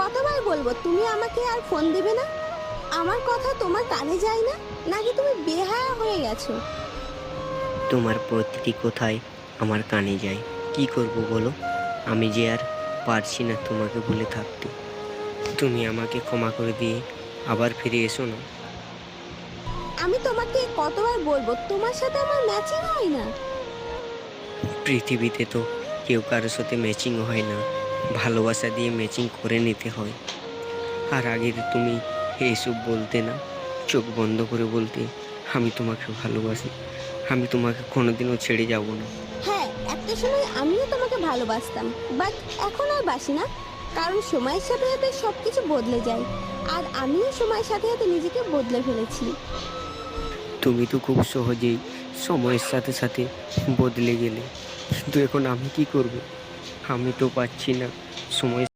কতবার বলবো তুমি আমাকে আর ফোন দেবে না? আমার কথা তোমার কানে যায় না, নাকি তুমি বেহায়া হয়ে গেছো? তোমার প্রতিটি কথায় আমার কানে যায়। কি করব বলো? আমি যে আর পারছি না তোমাকে ভুলে থাকতে। তুমি আমাকে ক্ষমা করে দিয়ে আবার ফিরে এসো না। আমি তোমাকে কতবার বলবো তোমার সাথে আমার ম্যাচিং হয় না? পৃথিবীতে তো কেউ কারোর সাথে ম্যাচিং হয় না, ভালোবাসা দিয়ে ম্যাচিং করে নিতে হয়। আর আগে তো তুমি এইসব বলতে না, চোখ বন্ধ করে বলতে আমি তোমাকে ভালোবাসি, আমি তোমাকে কোনোদিনও ছেড়ে যাব না। হ্যাঁ, একটা সময় আমিও তোমাকে ভালোবাসতাম, বাট এখন আর বাসি না। কারণ সময়ের সাথে সাথে সবকিছু বদলে যায়, আর আমিও সময়ের সাথে সাথে নিজেকে বদলে ফেলেছি। তুমি তো খুব সহজেই সময়ের সাথে সাথে বদলে গেলে, কিন্তু এখন আমি কি করব? আমি তো পাচ্ছি না সময়